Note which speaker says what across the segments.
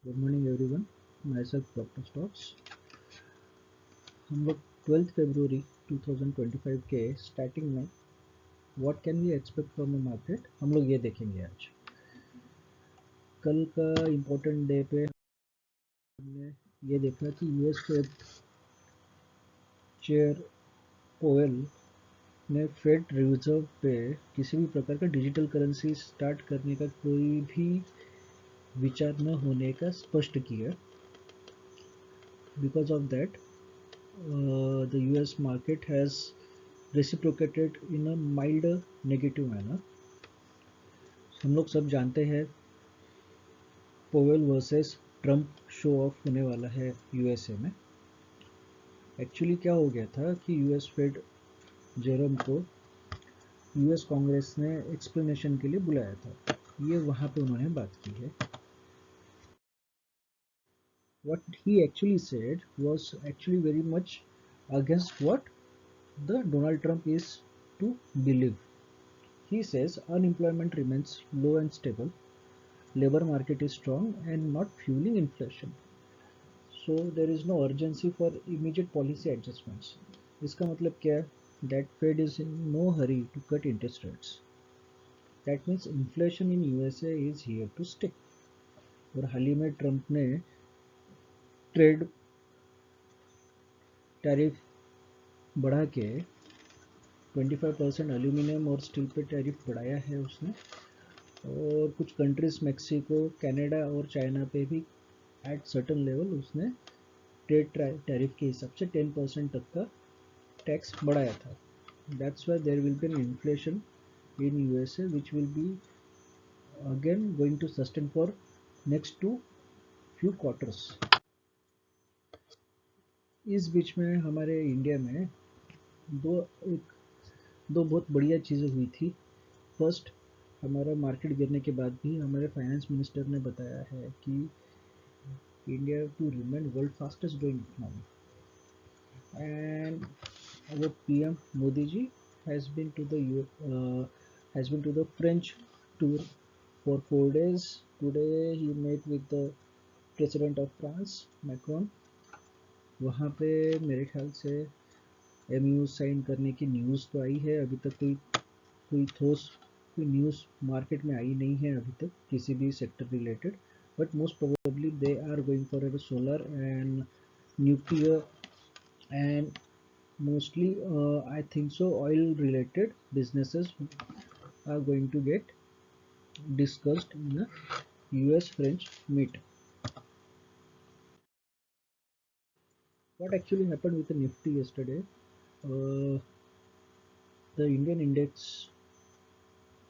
Speaker 1: Good morning everyone. Myself doctor stocks. हम लोग 12 फरवरी 2025 के स्टार्टिंग में what can we expect from the market हम लोग ये देखेंगे। आज कल का इम्पोर्टेंट डे पे हमने ये देखा कि यूएस फेड चेयर पोवेल ने फेड रिजर्व पे किसी भी प्रकार का डिजिटल करेंसी स्टार्ट करने का कोई भी विचार न होने का स्पष्ट किया। Because of that the US market has reciprocated in a mild negative manner. हम लोग सब जानते हैं Powell versus Trump show off होने वाला है यूएसए में। एक्चुअली क्या हो गया था कि यूएस फेड जेरोम को यूएस कांग्रेस ने एक्सप्लेनेशन के लिए बुलाया था। ये वहाँ पे उन्होंने बात की है। What he actually said was actually very much against what the Donald Trump is to believe. He says unemployment remains low and stable, labor market is strong and not fueling inflation. So there is no urgency for immediate policy adjustments. इसका मतलब क्या है? That Fed is in no hurry to cut interest rates. That means inflation in USA is here to stay. और हाल ही में Trump ने trade tariff बढ़ा के 25% aluminium और स्टील पे टैरिफ बढ़ाया है उसने। और कुछ कंट्रीज मैक्सिको, कनाडा और चाइना पे भी एट सर्टन लेवल उसने ट्रेड टैरिफ के हिसाब से 10% तक का टैक्स बढ़ाया था। That's why there will be an inflation in USA which will be again going to sustain for next two few quarters. इस बीच में हमारे इंडिया में दो बहुत बढ़िया चीज़ें हुई थी। फर्स्ट, हमारा मार्केट गिरने के बाद भी हमारे फाइनेंस मिनिस्टर ने बताया है कि India to remain world fastest growing economy, and our PM Modi ji has been to the French tour for 4 days. Today he met with the President of France, Macron. वहाँ पे मेरे ख्याल से MOU sign करने की news तो आई है। अभी तक कोई ठोस न्यूज़ मार्केट में आई नहीं है अभी तक किसी भी sector related, but most probably they are going for a solar and nuclear and mostly I think so oil related businesses are going to get discussed in the US French meet. What actually happened with the Nifty yesterday? The Indian index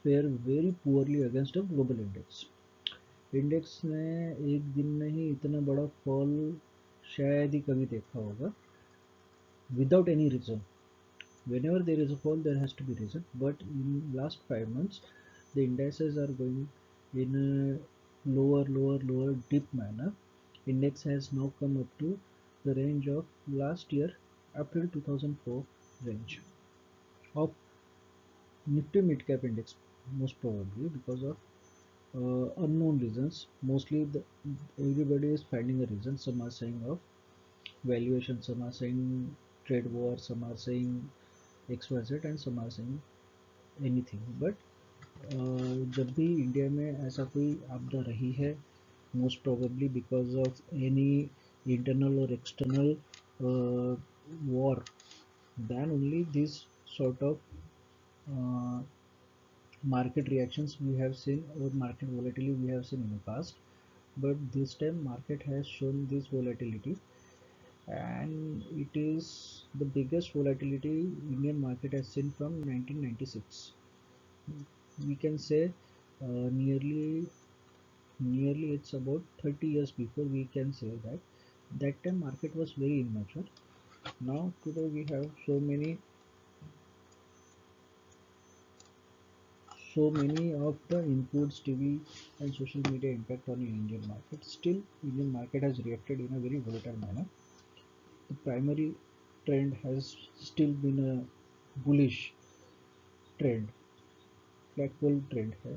Speaker 1: fared very poorly against a global index. Index ने एक दिन में ही इतना बड़ा fall शायद ही कभी देखा होगा without any reason. Whenever there is a fall, there has to be reason, but in last 5 months the indices are going in a lower dip manner. Index has now come up to the range of last year April 2004 range of Nifty mid cap index, most probably because of unknown reasons. Mostly everybody is finding a reason. Some are saying of valuation, some are saying trade war, some are saying XYZ and some are saying anything. But जब भी India में ऐसा कोई आपदा रही है, most probably because of any internal और external war, then only this sort of market reactions we have seen or market volatility we have seen in the past. But this time market has shown this volatility, and it is the biggest volatility Indian market has seen from 1996. We can say nearly it's about 30 years before we can say that time market was very immature. Now today we have so many of the inputs, TV and social media impact on the Indian market. Still Indian market has reacted in a very volatile manner. The primary trend has still been a bullish trend, flagpole trend है,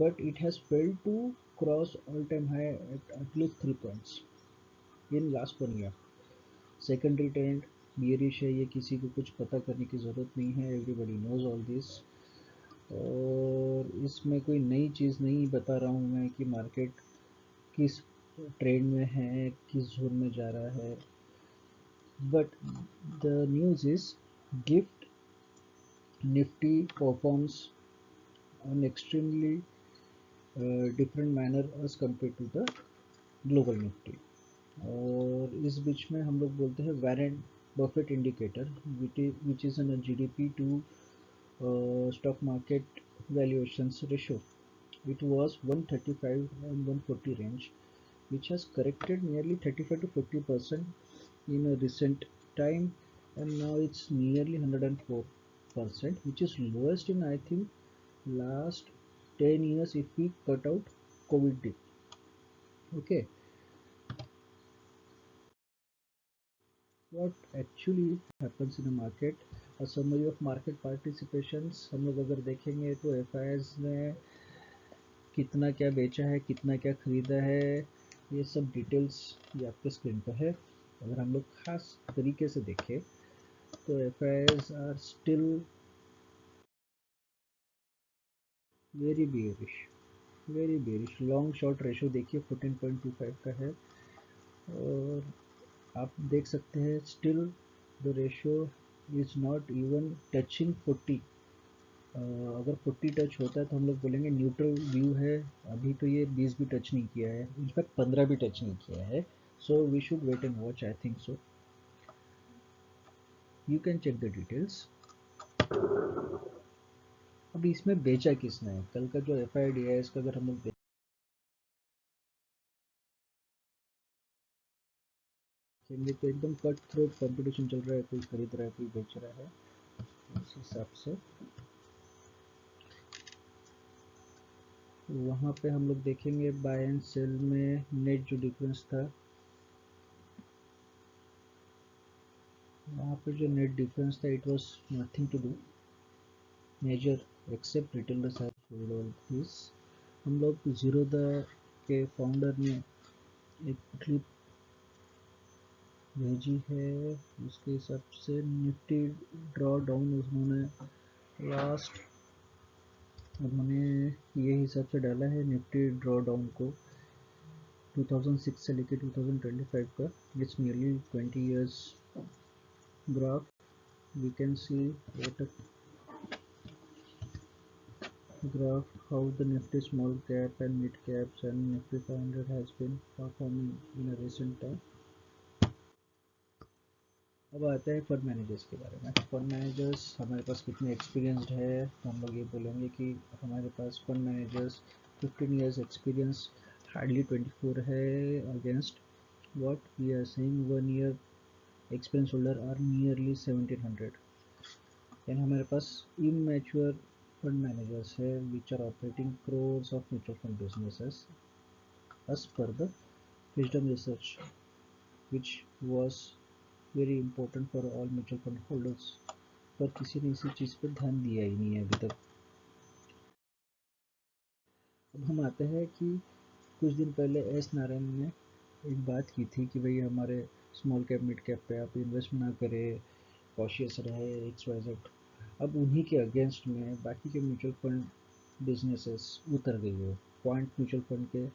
Speaker 1: but it has failed to cross all-time high at least 3 points in last 1 year. Secondary trend bearish है, ये किसी को कुछ पता करने की ज़रूरत नहीं है, एवरीबडी नोज ऑल दिस। और इसमें कोई नई चीज़ नहीं बता रहा हूँ मैं कि मार्केट किस ट्रेंड में है, किस जोन में जा रहा है, but the news is gift nifty performs on extremely different manner as compare to the global nifty. और इस बीच में हम लोग बोलते हैं Warren Buffett indicator which is an GDP to stock market valuations ratio. It was 135 and 140 range, which has corrected nearly 35 to 40% in a recent time, and now it's nearly 104%, which is lowest in I think last 10 years if we cut out COVID dip. Okay, what actually happens in a market? A summary of market participations हम लोग अगर देखेंगे तो F ने कितना क्या बेचा है, कितना क्या खरीदा है, ये सब डिटेल्स ये आपके स्क्रीन पर है। अगर हम लोग खास तरीके से देखें तो F R still very bearish, very bearish. Long short ratio देखिए 14.25 का है, और आप देख सकते हैं still the ratio is not even touching 40। अगर 40 टच होता है तो हम लोग बोलेंगे न्यूट्रल व्यू है। अभी तो ये 20 भी टच नहीं किया है, इनफैक्ट 15 भी टच नहीं किया है। So we should wait and watch, I think so. You can check the details. अभी इसमें बेचा किसने है? कल का जो एफ आई डी है इसका अगर हम लोग देखेंगे तो एकदम कट थ्रोट कॉम्पिटिशन चल रहा है, कोई खरीद रहा है, कोई बेच रहा है। उस हिसाब से वहाँ पे हम लोग देखेंगे बाय एंड सेल में नेट जो डिफरेंस था, वहाँ पे जो नेट डिफरेंस था it was nothing to do major except retailers have sold all this. हम लोग जीरोदा के फाउंडर ने एक क्लिप भेजी है, उसके हिसाब से निफ्टी ड्रॉ डाउन उन्होंने लास्ट, उन्होंने ये हिसाब से डाला है निफ्टी ड्रॉ डाउन को 2006 से लेकर 2025 का। It's nearly 20 years graph. We can see what graph how the Nifty small cap and mid caps and Nifty 500 has been performing in a recent time. अब आते हैं फंड मैनेजर्स के बारे में। फंड मैनेजर्स हमारे पास कितने एक्सपीरियंसड है, तो हम लोग ये बोलेंगे कि हमारे पास fund managers 15 years experience hardly 24 है against what we are saying 1 year experience holder are nearly 1700। यानी हमारे पास इमैच्योर फंड मैनेजर्स है which are operating crores of mutual fund businesses as per the wisdom research which was very important for all mutual fund holders। पर किसी ने इसी चीज़ पर ध्यान दिया ही नहीं है अभी तक। अब हम आते हैं कि कुछ दिन पहले एस नारायण ने एक बात की थी कि भाई हमारे स्मॉल कैप मिड कैप पे आप इन्वेस्ट ना करें, कॉशियस रहे, एक्स वाई जेड। अब उन्हीं के अगेंस्ट में बाकी के म्यूचुअल फंड बिजनेसेस उतर गई है। पॉइंट म्यूचुअल फंड के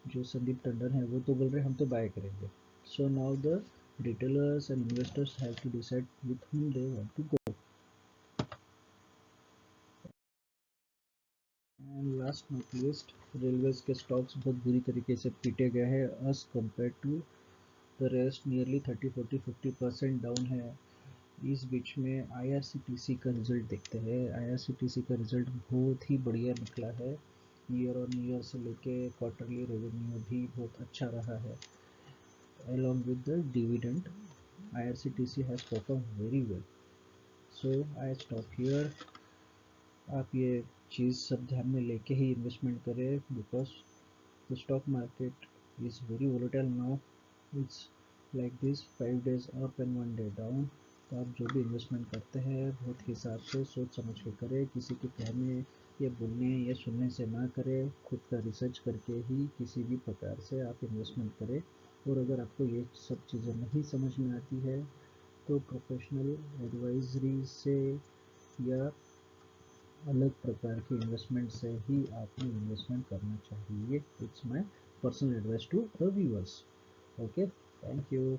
Speaker 1: जो संदीप टंडन है वो तो बोल रहे हम तो बाय करेंगे। So now the retailers and investors have to decide with whom they want to go। And last not least, railways के स्टॉक्स बहुत बुरी तरीके से पीटे गए हैं as compare to the rest, nearly 30-40-50% down है। इस बीच में आईआरसीटीसी का रिजल्ट देखते हैं। आईआरसीटीसी का रिजल्ट बहुत ही बढ़िया निकला है, ईयर ऑन ईयर से लेके क्वार्टरली रेवेन्यू भी बहुत अच्छा रहा है। along with the dividend, IRCTC has performed very well। So I stop here। आप ये चीज़ सब ध्यान में लेके ही इन्वेस्टमेंट करें, because the stock market is very volatile now. It's like this 5 days up and 1 day down. तो आप जो भी इन्वेस्टमेंट करते हैं बहुत हिसाब से सोच समझ के करें, किसी के कहने ये बोलने या सुनने से ना करें, खुद का रिसर्च करके ही किसी भी प्रकार से आप इन्वेस्टमेंट करें। और अगर आपको ये सब चीज़ें नहीं समझ में आती है तो प्रोफेशनल एडवाइजरी से या अलग प्रकार के इन्वेस्टमेंट से ही आपको इन्वेस्टमेंट करना चाहिए। It's my personal advice to the viewers. Okay, thank you.